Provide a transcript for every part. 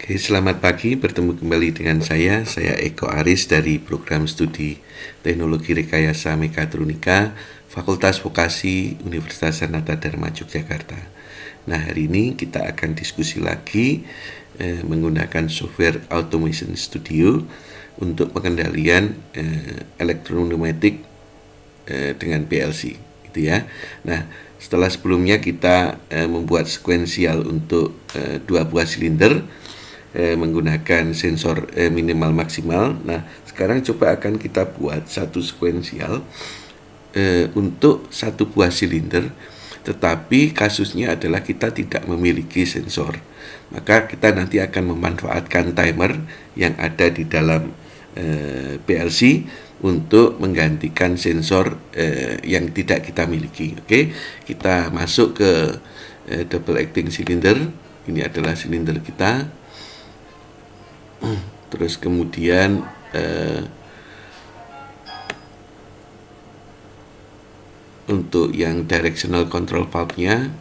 Oke, selamat pagi. Bertemu kembali dengan saya Eko Aris dari Program Studi Teknologi Rekayasa Mekatronika, Fakultas Vokasi Universitas Sanata Dharma Yogyakarta. Nah, hari ini kita akan diskusi lagi menggunakan software Automation Studio untuk pengendalian elektromagnetik dengan PLC, gitu ya. Nah, setelah sebelumnya kita membuat sekuensial untuk 2 buah silinder menggunakan sensor minimal maksimal. Nah, sekarang coba akan kita buat satu sekuensial untuk satu buah silinder, tetapi kasusnya adalah kita tidak memiliki sensor. Maka kita nanti akan memanfaatkan timer yang ada di dalam PLC untuk menggantikan sensor yang tidak kita miliki. Oke, kita masuk ke double acting cylinder. Ini adalah silinder kita. Terus kemudian untuk yang directional control valve-nya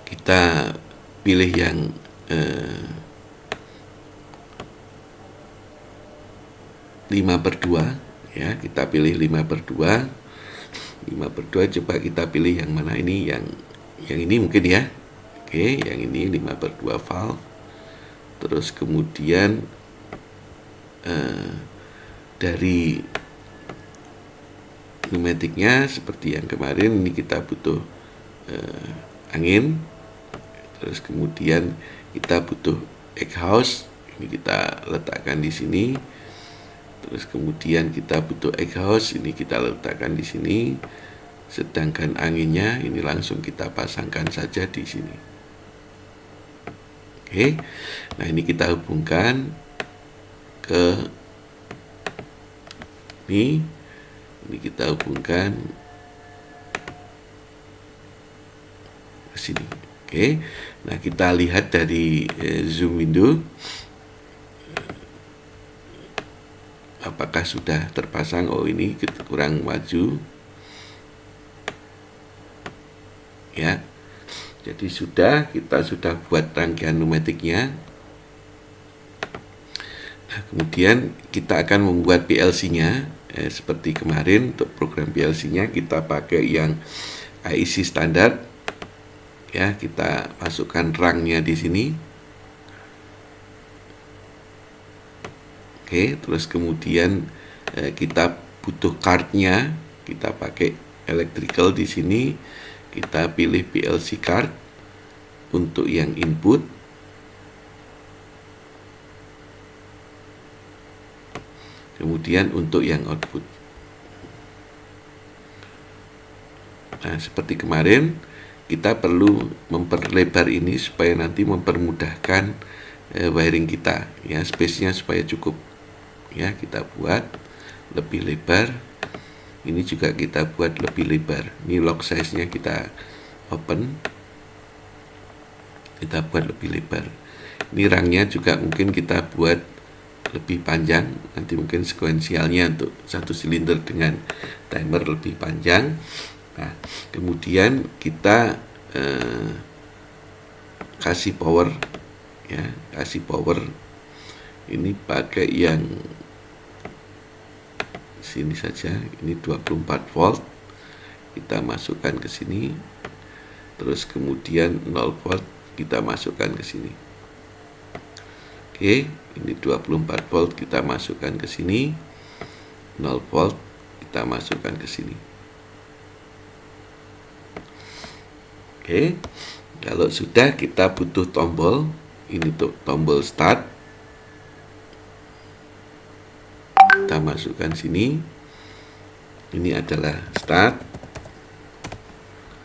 kita pilih yang 5/2 ya, kita pilih 5/2. 5/2 coba kita pilih yang mana ini, yang ini mungkin ya. Oke, yang ini 5/2 valve. Terus kemudian dari pneumatiknya seperti yang kemarin, ini kita butuh angin. Terus kemudian kita butuh egg house, ini kita letakkan di sini. Terus kemudian kita butuh egg house, ini kita letakkan di sini. Sedangkan anginnya ini langsung kita pasangkan saja di sini. Oke, nah ini kita hubungkan ke ini kita hubungkan ke sini. Oke, nah kita lihat dari zoom window apakah sudah terpasang. Oh, ini kurang maju ya. Jadi kita sudah buat rangkaian pneumatiknya. Nah, kemudian kita akan membuat PLC-nya seperti kemarin. Untuk program PLC-nya kita pakai yang IEC standar. Ya, kita masukkan rangnya di sini. Oke, terus kemudian kita butuh card-nya. Kita pakai electrical di sini. Kita pilih PLC card untuk yang input. Kemudian untuk yang output. Nah, seperti kemarin, kita perlu memperlebar ini supaya nanti mempermudahkan wiring kita. Ya, space-nya supaya cukup. Ya, kita buat lebih lebar. Ini juga kita buat lebih lebar. Ini lock size-nya kita open. Kita buat lebih lebar. Ini rangnya juga mungkin kita buat lebih panjang. Nanti mungkin sekuensialnya untuk satu silinder dengan timer lebih panjang. Nah, kemudian kita kasih power. Ya, kasih power. Ini pakai yang sini saja, ini 24 volt. Kita masukkan ke sini. Terus kemudian 0 volt kita masukkan ke sini. Oke, ini 24 volt kita masukkan ke sini. 0 volt kita masukkan ke sini. Oke. Kalau sudah, kita butuh tombol. Ini tuh tombol start. Kita masukkan sini. Ini adalah start.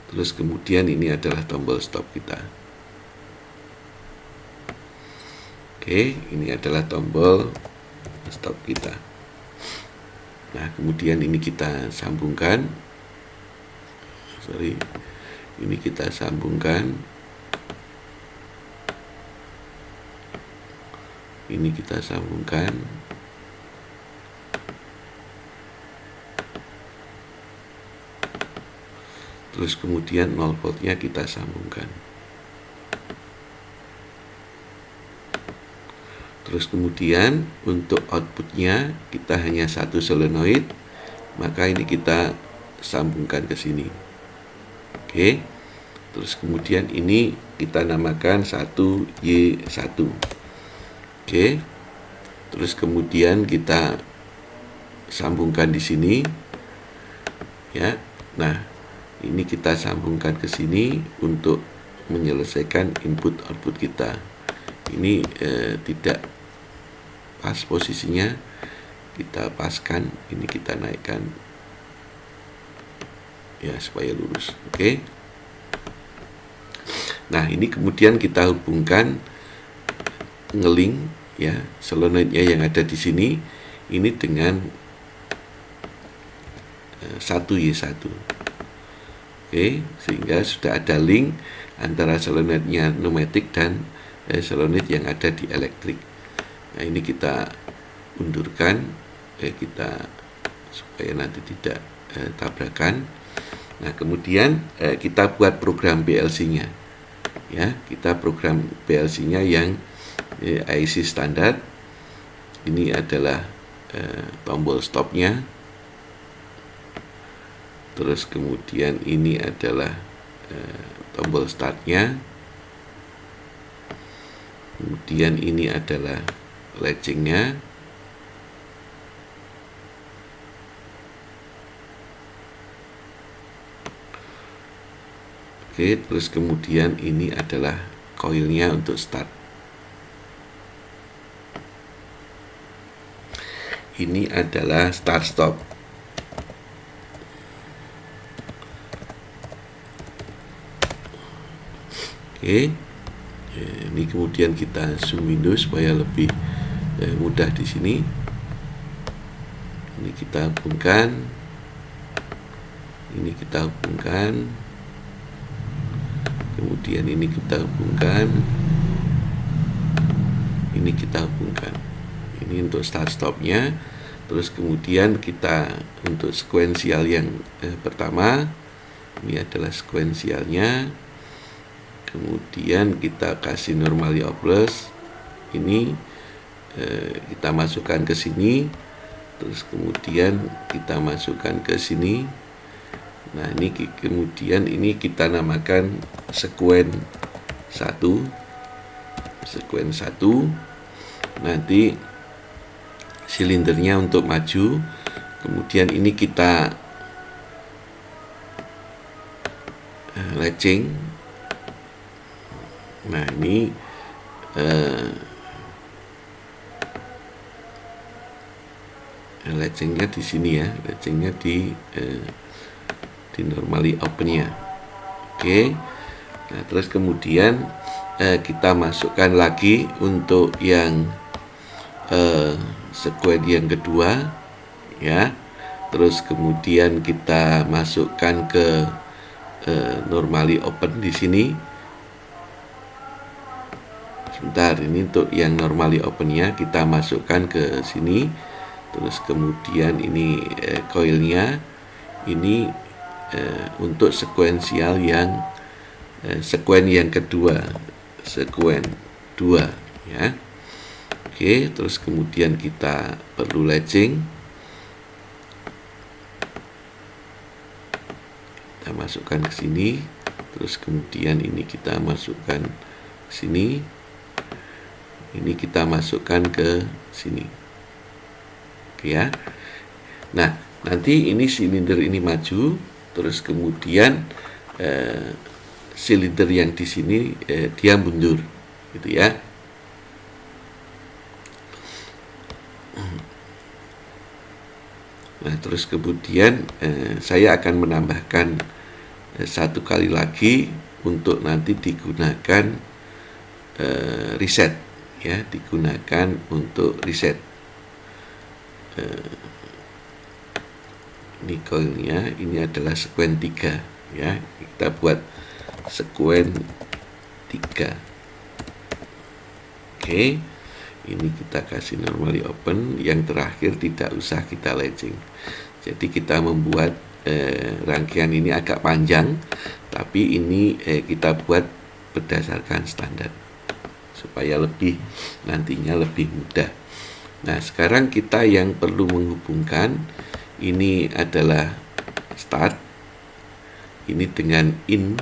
Terus kemudian ini adalah tombol stop kita. Oke, ini adalah tombol stop kita. Nah, kemudian ini kita sambungkan. Ini kita sambungkan. Ini kita sambungkan. Terus kemudian 0 voltnya kita sambungkan. Terus kemudian untuk outputnya kita hanya satu solenoid, maka ini kita sambungkan ke sini. Oke. Terus kemudian ini kita namakan 1Y1. Oke. Terus kemudian kita sambungkan di sini. Ya. Nah, ini kita sambungkan ke sini untuk menyelesaikan input output kita. Ini tidak pas posisinya, kita paskan, ini kita naikkan ya supaya lurus. Oke. Nah, ini kemudian kita hubungkan ngeling ya solenoidnya yang ada di sini ini dengan 1Y1. Oke, sehingga sudah ada link antara solenoidnya pneumatik dan solenoid yang ada di elektrik. Nah, ini kita undurkan kita supaya nanti tidak tabrakan. Nah, kemudian kita buat program PLC-nya. Ya, kita program PLC-nya yang IC standar. Ini adalah tombol stopnya. Terus kemudian ini adalah tombol startnya. Kemudian ini adalah latchingnya. Oke, terus kemudian ini adalah koilnya untuk start. Ini adalah start stop. Oke. Ini kemudian kita zoom window supaya lebih mudah di sini. Ini kita hubungkan. Ini kita hubungkan. Kemudian ini kita hubungkan. Ini kita hubungkan. Ini untuk start stopnya. Terus kemudian kita untuk sekuensial yang pertama, ini adalah sekuensialnya. Kemudian kita kasih normally plus. Ini kita masukkan ke sini. Terus kemudian kita masukkan ke sini. Nah, ini kemudian ini kita namakan sekuen 1. Sekuen 1. Nanti silindernya untuk maju. Kemudian ini kita latching. Nah, ini latchingnya di sini ya, latchingnya di normally opennya. Oke. Nah, terus kemudian kita masukkan lagi untuk yang sekuen yang kedua ya. Terus kemudian kita masukkan ke normally open di sini. Sebentar, ini untuk yang normally opennya kita masukkan ke sini. Terus kemudian ini koilnya ini untuk sekuensial yang sekuen yang kedua, sekuen 2 ya. Oke, terus kemudian kita perlu latching. Kita masukkan ke sini. Terus kemudian ini kita masukkan ke sini. Ini kita masukkan ke sini. Oke ya. Nah, nanti ini silinder ini maju, terus kemudian silinder yang di sini dia mundur, gitu ya. Nah, terus kemudian saya akan menambahkan satu kali lagi untuk nanti digunakan reset. Ya, digunakan untuk reset. Ini koilnya, ini adalah sekuen 3 ya. Kita buat sekuen 3. Oke. Ini kita kasih normally open. Yang terakhir tidak usah kita latching. Jadi kita membuat rangkaian ini agak panjang, tapi ini kita buat berdasarkan standar supaya nantinya lebih mudah. Nah, sekarang kita yang perlu menghubungkan ini adalah start, ini dengan in,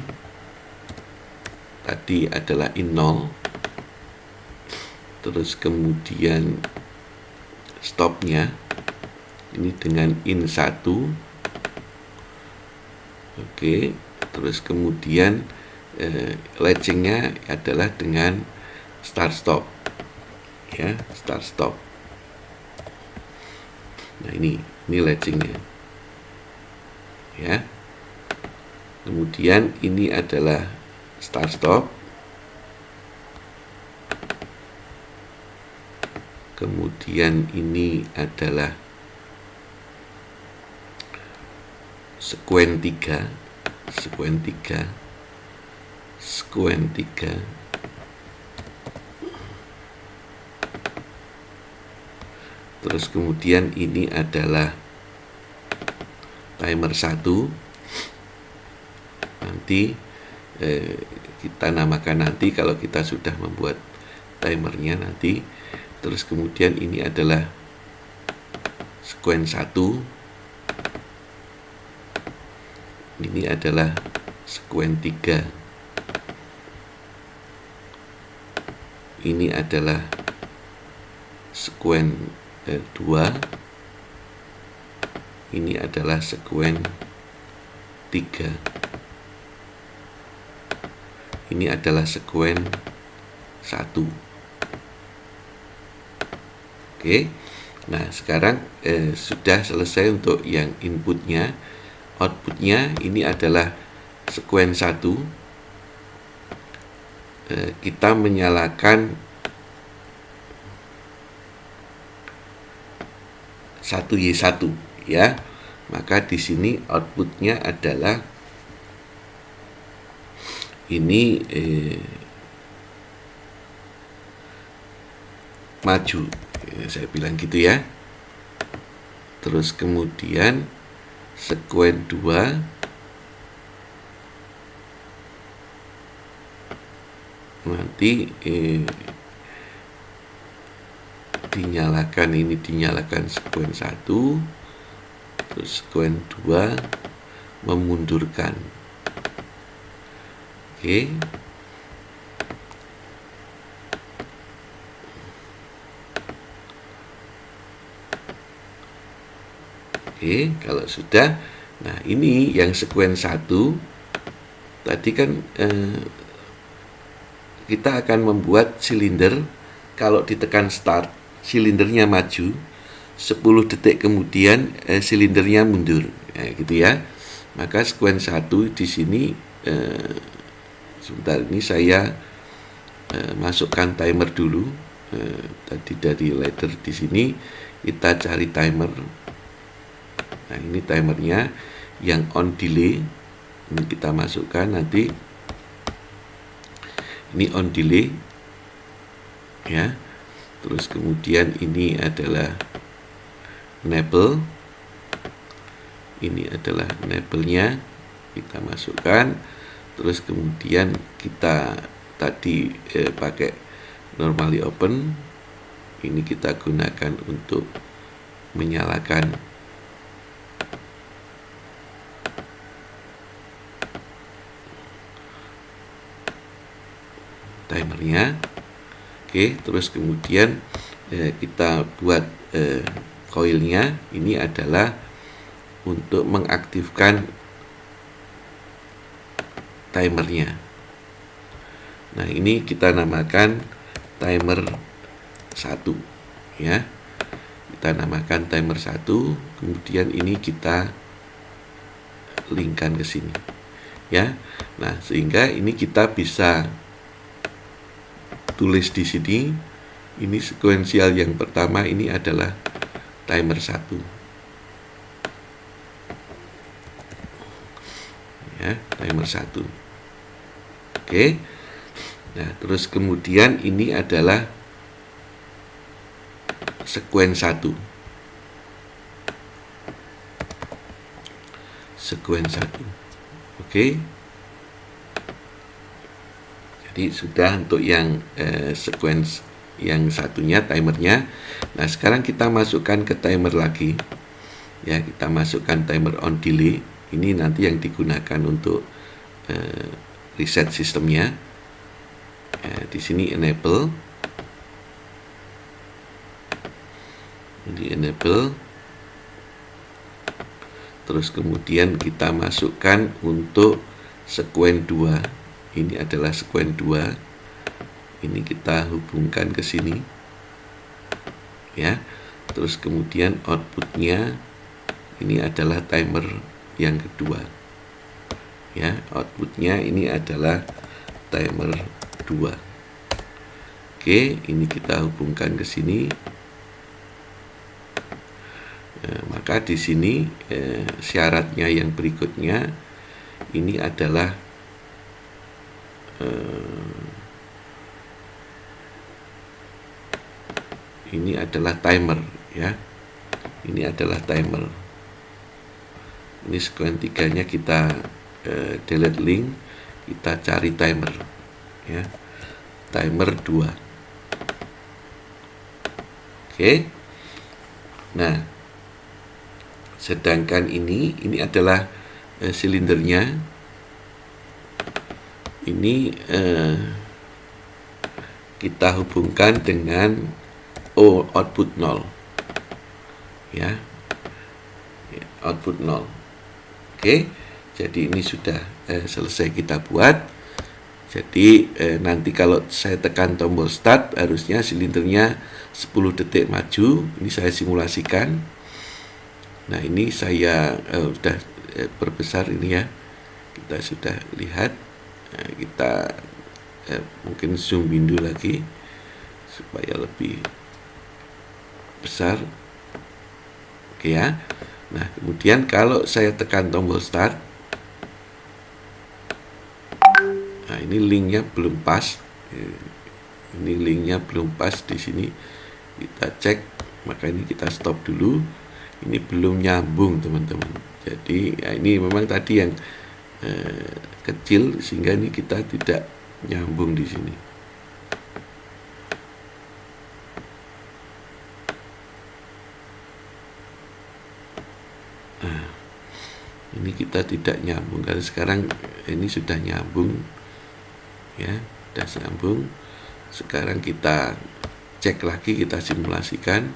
tadi adalah in 0, terus kemudian stopnya ini dengan in 1. Oke, terus kemudian latchingnya adalah dengan start stop, ya, start stop. Nah, ini latchingnya, ya. Kemudian ini adalah start stop, kemudian ini adalah sekuen 3, terus kemudian ini adalah timer 1. Nanti kita namakan nanti kalau kita sudah membuat timernya nanti. Terus kemudian ini adalah sekuen 1, ini adalah sekuen 3, ini adalah sekuen 2, ini adalah sekuen 3, ini adalah sekuen 1. Oke. Nah, sekarang sudah selesai untuk yang inputnya. Outputnya ini adalah sekuen 1. Kita menyalakan 1Y1, ya. Maka di sini outputnya adalah ini maju, saya bilang gitu, ya. Terus kemudian sekuen 2 nanti dinyalakan sekuen 1, terus sekuen 2 memundurkan. Oke. Oke, kalau sudah, nah ini yang sekuen 1 tadi kan kita akan membuat silinder. Kalau ditekan start, silindernya maju, 10 detik kemudian silindernya mundur, gitu ya. Maka sekuen 1 di sini sebentar, ini saya masukkan timer dulu. Tadi dari ladder di sini kita cari timer. Nah, ini timernya yang on delay, ini kita masukkan nanti. Ini on delay, ya. Terus kemudian ini adalah enable, ini adalah enable-nya, kita masukkan. Terus kemudian kita tadi pakai normally open, ini kita gunakan untuk menyalakan timernya. Oke, terus kemudian kita buat coilnya. Ini adalah untuk mengaktifkan timernya. Nah, ini kita namakan timer 1, ya. Kita namakan timer 1, kemudian ini kita linkkan ke sini, ya. Nah, sehingga ini kita bisa tulis di sini, ini sekuensial yang pertama ini adalah timer 1, ya, timer 1. Oke. Nah, terus kemudian ini adalah sekuen 1, sekuen 1. Oke. Jadi sudah untuk yang sequence yang satunya timernya. Nah, sekarang kita masukkan ke timer lagi. Ya, kita masukkan timer on delay. Ini nanti yang digunakan untuk reset sistemnya. Di sini enable. Ini enable. Terus kemudian kita masukkan untuk sequence 2. Ini adalah sequence 2. Ini kita hubungkan ke sini. Ya. Terus kemudian outputnya ini adalah timer yang kedua. Ya, outputnya ini adalah timer 2. Oke, ini kita hubungkan ke sini. Maka di sini syaratnya yang berikutnya ini adalah timer, ya. Ini adalah timer. Ini sequence 3-nya kita delete link, kita cari timer, ya. Timer 2. Oke. Nah, sedangkan ini adalah silindernya. Ini kita hubungkan dengan output 0. Ya. Output 0. Oke. Jadi ini sudah selesai kita buat. Jadi nanti kalau saya tekan tombol start, harusnya silindernya 10 detik maju. Ini saya simulasikan. Nah, ini saya sudah perbesar ini, ya. Kita sudah lihat. Kita mungkin zoom window lagi supaya lebih besar. Oke, ya. Nah, kemudian kalau saya tekan tombol start, nah ini linknya belum pas. Ini linknya belum pas di sini. Kita cek, maka ini kita stop dulu. Ini belum nyambung, teman-teman. Jadi ya ini memang tadi yang kecil, sehingga ini kita tidak nyambung di sini. Nah, ini kita tidak nyambung. Kalau sekarang ini sudah nyambung, ya, sudah nyambung. Sekarang kita cek lagi, kita simulasikan.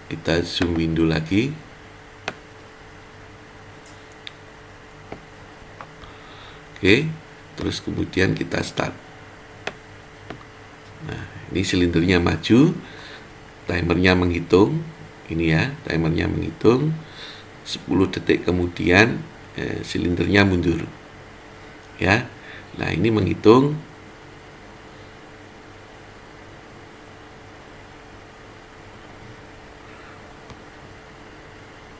Kita zoom window lagi. Oke, terus kemudian kita start. Nah, ini silindernya maju, timernya menghitung. Ini, ya, timernya menghitung. 10 detik kemudian silindernya mundur. Ya. Nah, ini menghitung.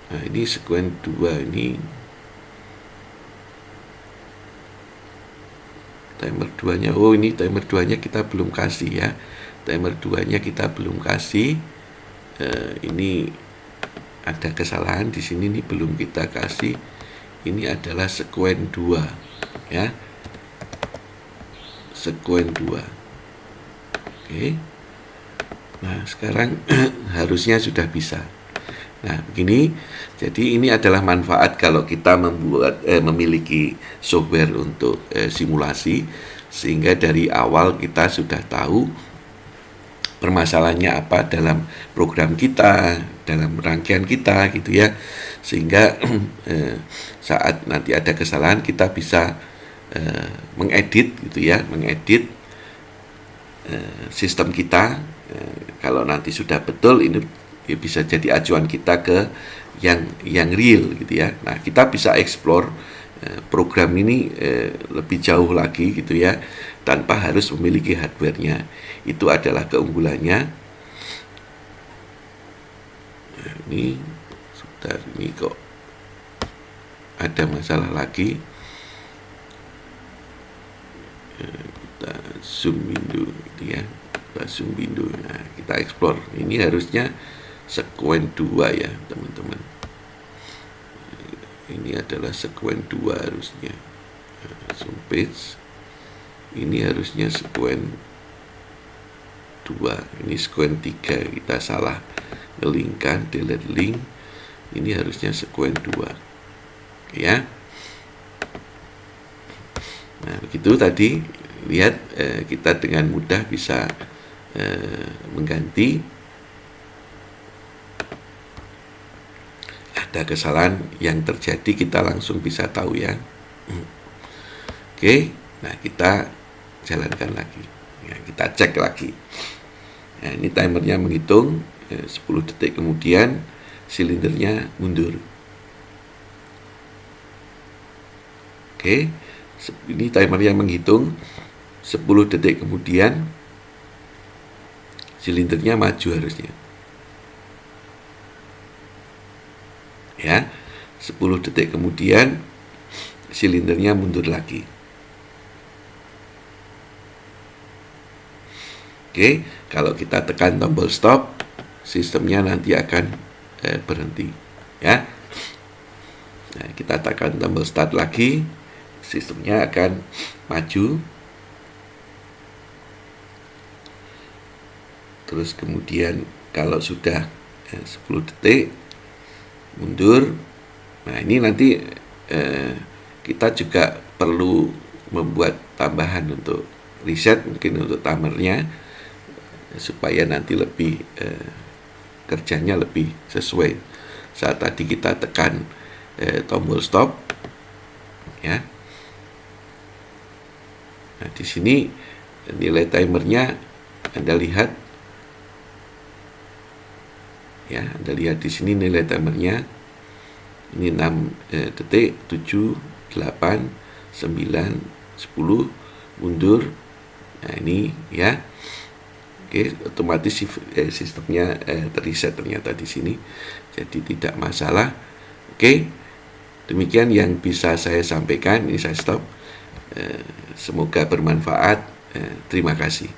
Nah, ini sequence 2 ini. Timer 2-nya, oh ini timer 2-nya kita belum kasih, ya. Timer 2-nya kita belum kasih. Ini ada kesalahan di sini nih, belum kita kasih. Ini adalah sequence 2, ya. Sequence 2. Oke. Nah, sekarang harusnya sudah bisa. Nah, begini. Jadi ini adalah manfaat kalau kita memiliki software untuk simulasi, sehingga dari awal kita sudah tahu permasalahannya apa dalam program kita, dalam rangkaian kita, gitu, ya. Sehingga saat nanti ada kesalahan, kita bisa mengedit, gitu, ya, mengedit sistem kita. Kalau nanti sudah betul, ini bisa jadi acuan kita ke yang real, gitu, ya. Nah, kita bisa explore program ini lebih jauh lagi, gitu, ya, tanpa harus memiliki hardware-nya. Itu adalah keunggulannya. Nah, ini sebentar, ini kok ada masalah lagi. Kita zoom window, gitu, ya. Kita zoom window. Nah, kita explore. Ini harusnya sequence 2, ya, teman-teman. Ini adalah sequence 2 harusnya. Zoom page. Ini harusnya sekuen 2, ini sekuen 3, kita salah ngelingkan, delete link. Ini harusnya sekuen 2, ya. Nah, begitu tadi, lihat kita dengan mudah bisa mengganti. Ada kesalahan yang terjadi, kita langsung bisa tahu, ya. Oke, nah kita jalankan lagi, ya, kita cek lagi. Nah, ini timernya menghitung, 10 detik kemudian silindernya mundur. Oke, ini timernya menghitung, 10 detik kemudian silindernya maju harusnya. Ya, 10 detik kemudian silindernya mundur lagi. Oke, kalau kita tekan tombol stop, sistemnya nanti akan berhenti, ya. Nah, kita tekan tombol start lagi, sistemnya akan maju. Terus kemudian kalau sudah 10 detik mundur. Nah, ini nanti kita juga perlu membuat tambahan untuk reset, mungkin untuk timernya, supaya nanti lebih kerjanya lebih sesuai. Saat tadi kita tekan tombol stop, ya. Nah, di sini nilai timernya Anda lihat, ya. Anda lihat di sini nilai timernya ini 6 detik, 7, 8, 9, 10 mundur. Nah, ini, ya. Oke, otomatis sistemnya terreset ternyata di sini, jadi tidak masalah. Oke, demikian yang bisa saya sampaikan. Ini saya stop. Semoga bermanfaat. Terima kasih.